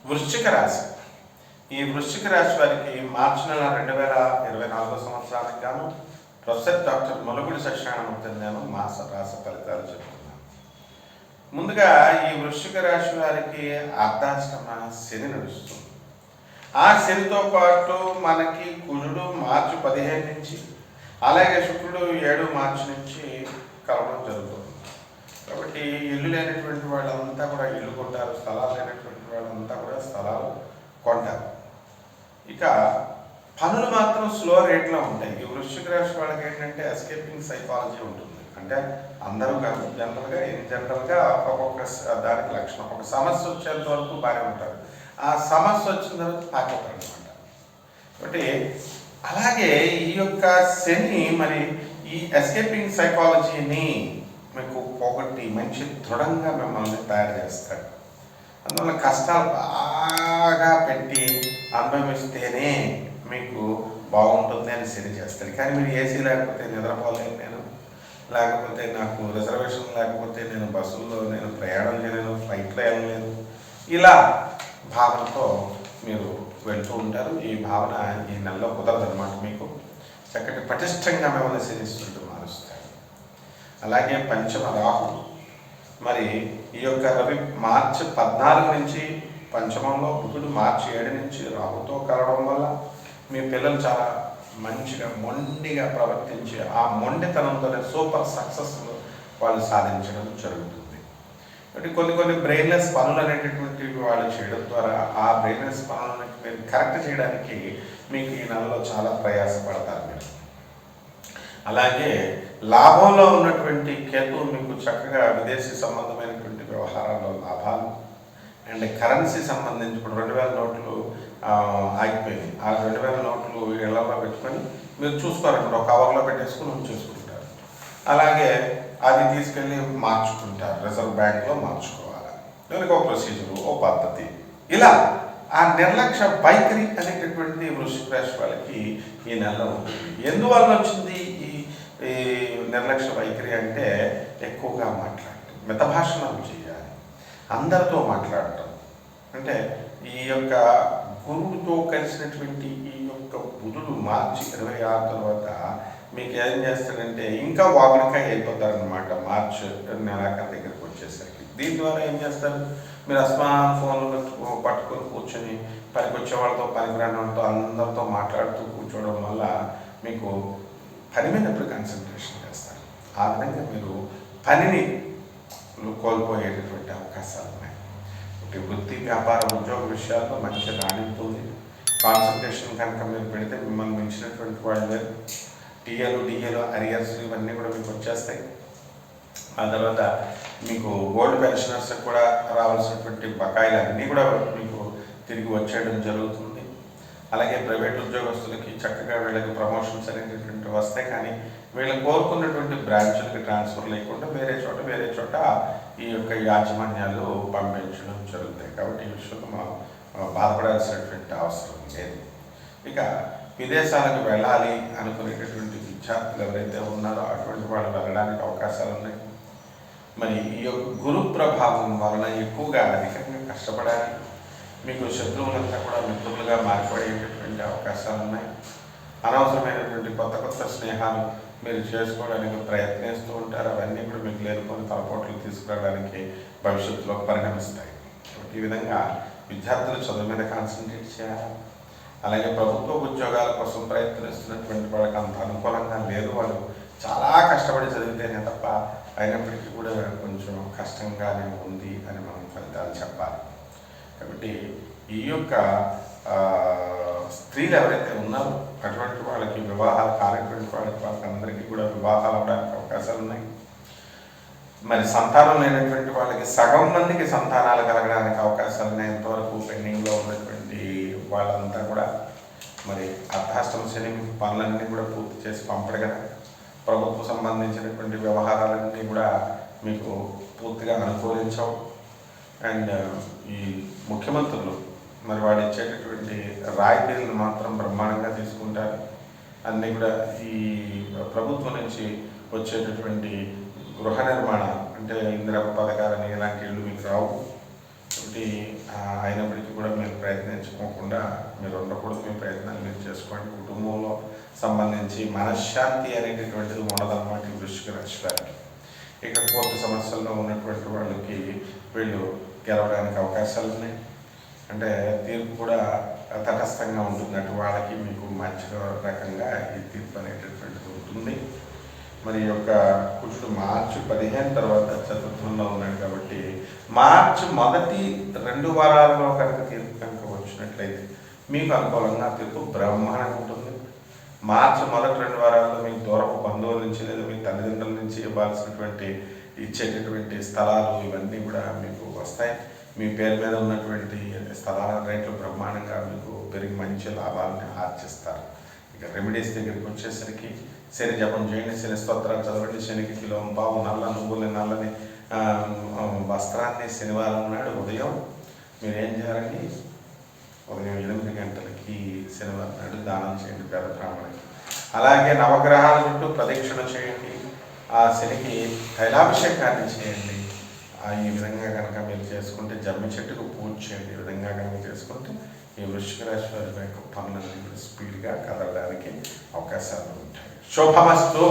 వృశ్చిక రాశి. ఈ వృశ్చిక రాశి వారికి మార్చి నెల 2024 సంవత్సరానికి గాను ప్రొఫెసర్ డాక్టర్ ములుగుడి సత్యనారాయణమూర్తి నేను మాస రాశి ఫలితాలు చెప్తున్నాను. ముందుగా ఈ వృశ్చిక రాశి వారికి అర్ధాష్టమ శని నడుస్తుంది. ఆ శనితో పాటు మనకి కుజుడు మార్చి 15 నుంచి, అలాగే శుక్రుడు 7 మార్చి నుంచి కలవడం జరుగుతుంది. కాబట్టి ఇల్లు లేనటువంటి వాళ్ళంతా కూడా ఇల్లు కొంటారు, స్థలాలు లేనటువంటి వాళ్ళంతా కూడా స్థలాలు కొంటారు. ఇక పనులు మాత్రం స్లో రేట్లో ఉంటాయి. ఈ వృశ్చిక రాశి వాళ్ళకి ఏంటంటే ఎస్కేపింగ్ సైకాలజీ ఉంటుంది. అంటే అందరూ కాదు, జనరల్గా ఒక్కొక్క దానికి లక్షణం. ఒక సమస్య వచ్చేంత వరకు బాగానే ఉంటారు, ఆ సమస్య వచ్చిన తర్వాత పాకిపోతారు అనమాట. కాబట్టి అలాగే ఈ యొక్క శని మరి ఈ ఎస్కేపింగ్ సైకాలజీని మీకు పోగొట్టి మంచి దృఢంగా మిమ్మల్ని తయారు చేస్తాడు. అందువల్ల కష్టాలు బాగా పెట్టి అనుభవిస్తేనే మీకు బాగుంటుంది అని శని చేస్తాడు. కానీ మీరు ఏసీ లేకపోతే నిద్రపోలేను నేను, లేకపోతే నాకు రిజర్వేషన్ లేకపోతే నేను బస్సుల్లో నేను ప్రయాణం చేయలేను, ఫ్లైట్లో వెళ్ళలేను, ఇలా భావనతో మీరు వెళ్తూ ఉంటారు. ఈ భావన ఈ నెలలో కుదరదు అనమాట. మీకు చక్కటి పటిష్టంగా మిమ్మల్ని శనిస్తుంటూ మారుస్తాడు. అలాగే పంచమ రాహు మరి ఈ యొక్క రవి మార్చి 14 నుంచి పంచమంలో, బుధుడు మార్చి 7 నుంచి రాహుతో కలవడం వల్ల మీ పిల్లలు చాలా మంచిగా మొండిగా ప్రవర్తించి ఆ మొండితనంతోనే సూపర్ సక్సెస్ వాళ్ళు సాధించడం జరుగుతుంది. కాబట్టి కొన్ని బ్రెయిన్లెస్ పనులు అనేటటువంటివి వాళ్ళు చేయడం ద్వారా ఆ బ్రెయిన్లెస్ పనులను మీరు కరెక్ట్ చేయడానికి మీకు ఈ నెలలో చాలా ప్రయాసపడతారు మీరు. అలాగే లాభంలో ఉన్నటువంటి కేతు మీకు చక్కగా విదేశీ సంబంధమైనటువంటి వ్యవహారాల్లో లాభాలు అండ్ కరెన్సీ సంబంధించి ఇప్పుడు 2000 నోట్లు ఆగిపోయింది. ఆ 2000 నోట్లు ఇళ్లలో పెట్టుకొని మీరు చూసుకోవాలన్నమాట. ఒక కవర్లో పెట్టేసుకుని ఉంచేసుకుంటారు. అలాగే అది తీసుకెళ్ళి మార్చుకుంటారు, రిజర్వ్ బ్యాంక్లో మార్చుకోవాలి. దానికి ఒక ప్రొసీజరు, ఓ పద్ధతి. ఇలా ఆ నిర్లక్ష్య వైఖరి అనేటటువంటి వృశ్చిక రాశి వాళ్ళకి ఈ నెలలో ఉంటుంది. ఎందువల్ల వచ్చింది ఈ నిర్లక్ష్య వైఖరి అంటే ఎక్కువగా మాట్లాడటం, మితభాషణం చేయాలి, అందరితో మాట్లాడటం. అంటే ఈ యొక్క గురువుతో కలిసినటువంటి ఈ యొక్క బుధుడు మార్చి 26 తర్వాత మీకు ఏం చేస్తాడంటే ఇంకా వాగుడికాయ అయిపోతారనమాట. మార్చి నెలాఖరు దగ్గరికి వచ్చేసరికి దీని ద్వారా ఏం చేస్తారు, మీరు స్మార్ట్ ఫోన్లు పట్టుకొని కూర్చొని పనికొచ్చే వాళ్ళతో పనికిరాని వాళ్ళతో అందరితో మాట్లాడుతూ కూర్చోవడం వల్ల మీకు పని మీద ఎప్పుడు కాన్సన్ట్రేషన్ చేస్తారు. ఆ విధంగా మీరు పనిని కోల్పోయేటటువంటి అవకాశాలు ఉన్నాయి. ఒకటి వృత్తి, వ్యాపార, ఉద్యోగ విషయాల్లో మంచి రాణిస్తుంది. కాన్సన్ట్రేషన్ కనుక మీరు పెడితే మిమ్మల్ని మించినటువంటి వాళ్ళు లేరు. డిఏలు అరియర్స్ ఇవన్నీ కూడా మీకు వచ్చేస్తాయి. ఆ తర్వాత మీకు ఓల్డ్ పెన్షనర్స్కి కూడా రావాల్సినటువంటి బకాయిలు అన్నీ కూడా మీకు తిరిగి వచ్చేయడం జరుగుతుంది. అలాగే ప్రైవేట్ ఉద్యోగస్తులకి చక్కగా వీళ్ళకి ప్రమోషన్స్ అనేటటువంటి వస్తాయి. కానీ వీళ్ళు కోరుకున్నటువంటి బ్రాంచులకి ట్రాన్స్ఫర్ లేకుండా వేరే చోట ఈ యొక్క యాజమాన్యాలు పంపించడం జరుగుతాయి. కాబట్టి ఈ విషయంలో మనం బాధపడాల్సినటువంటి అవసరం లేదు. ఇక విదేశాలకు వెళ్ళాలి అనుకునేటటువంటి విద్యార్థులు ఎవరైతే ఉన్నారో అటువంటి వాళ్ళు వెళ్ళడానికి అవకాశాలు ఉన్నాయి. మరి ఈ యొక్క గురు ప్రభావం వలన ఎక్కువగా అధికంగా కష్టపడాలి. మీకు శత్రువులంతా కూడా మిత్రులుగా మారిపోయేటటువంటి అవకాశాలు ఉన్నాయి. అనవసరమైనటువంటి కొత్త స్నేహాలు మీరు చేసుకోవడానికి ప్రయత్నిస్తూ ఉంటారు. అవన్నీ కూడా మీకు లేనిపోయిన తలపోట్లు తీసుకురావడానికి భవిష్యత్తులో పరిణమిస్తాయి. ఈ విధంగా విద్యార్థులు చదువు మీద కాన్సన్ట్రేట్ చేయాలి. అలాగే ప్రభుత్వ ఉద్యోగాల కోసం ప్రయత్నిస్తున్నటువంటి వాళ్ళకి అంత అనుకూలంగా లేదు. వాళ్ళు చాలా కష్టపడి చదివితేనే తప్ప అయినప్పటికీ కూడా కొంచెం కష్టంగానే ఉంది అని మనం ఫలితాలు చెప్పాలి. కాబట్టి ఈ యొక్క స్త్రీలు ఎవరైతే ఉన్నారో అటువంటి వాళ్ళకి వివాహాలు కానటువంటి వాళ్ళందరికీ కూడా వివాహాలు అవడానికి అవకాశాలు ఉన్నాయి. మరి సంతానం లేనటువంటి వాళ్ళకి సగం మందికి సంతానాలు కలగడానికి అవకాశాలు ఉన్నాయి. ఎంతవరకు పెండింగ్లో ఉన్నటువంటి వాళ్ళంతా కూడా మరి అర్ధాష్టమ శని పనులన్నీ కూడా పూర్తి చేసి పంపడు కదా. ప్రభుత్వం సంబంధించినటువంటి వ్యవహారాలన్నీ కూడా మీకు పూర్తిగా అనుకూలించవు. అండ్ ఈ ముఖ్యమంత్రులు మరి వాడు ఇచ్చేటటువంటి రాయితీలను మాత్రం బ్రహ్మాండంగా తీసుకుంటారు. అన్నీ కూడా ఈ ప్రభుత్వం నుంచి వచ్చేటటువంటి గృహ నిర్మాణం అంటే ఇందిరమ్మ పథకాలని ఇలాంటి ఇళ్ళు మీకు రావు. కాబట్టి అయినప్పటికీ కూడా ప్రయత్నించుకోకుండా మీరు ఉండకూడదు. మీ ప్రయత్నాలు మీరు చేసుకోండి. కుటుంబంలో సంబంధించి మనశ్శాంతి అనేటటువంటిది ఉండదన్నమాట ఈ వృశ్చిక రాశి వారికి. ఇక కోర్టు సమస్యల్లో ఉన్నటువంటి వాళ్ళకి వీళ్ళు గెలవడానికి అవకాశాలు ఉన్నాయి. అంటే తీర్పు కూడా తటస్థంగా ఉంటుంది. అటు వాళ్ళకి మీకు మంచి రకంగా ఈ తీర్పు అనేటటువంటిది ఉంటుంది. మరి యొక్క కుజుడు మార్చి 15 తర్వాత చతుర్థంలో ఉన్నాడు కాబట్టి మార్చి మొదటి 2 వారాలలో కనుక తీర్పు కనుక వచ్చినట్లయితే మీకు అనుకూలంగా తీర్పు బ్రహ్మాండంగా ఉంటుంది. మార్చి మొదటి 2 వారాల్లో మీకు దూరపు బంధువుల నుంచి లేదా మీ తల్లిదండ్రుల నుంచి ఇవ్వాల్సినటువంటి ఇచ్చేటటువంటి స్థలాలు ఇవన్నీ కూడా మీకు వస్తాయి. మీ పేరు మీద ఉన్నటువంటి స్థలాల రేట్లు బ్రహ్మాండంగా మీకు పెరిగి మంచి లాభాలను ఆర్జిస్తారు. ఇక రెమెడీస్ దగ్గరికి వచ్చేసరికి శని జపం చేయండి, శని స్తోత్రాలు చదవండి, శనికి కిలో పావు నల్ల నువ్వులు నల్లని వస్త్రాన్ని శనివారం నాడు ఉదయం మీరు ఏం చేయాలండి, ఉదయం 8 గంటలకి శనివారం నాడు దానం చేయండి పేద బ్రాహ్మణులకి. అలాగే నవగ్రహాల చుట్టూ ప్రదక్షిణ చేయండి, ఆ శనికి తైలాభిషేకాన్ని చేయండి. ఈ విధంగా కనుక మీరు చేసుకుంటే జమ్మి చెట్టుకు పూజ చేయండి. ఈ విధంగా కనుక చేసుకుంటే ఈ వృశ్చిక రాశి వారి యొక్క పనులన్నీ కూడా స్పీడ్గా కదలడానికి అవకాశాలు ఉంటాయి. శుభమస్తు.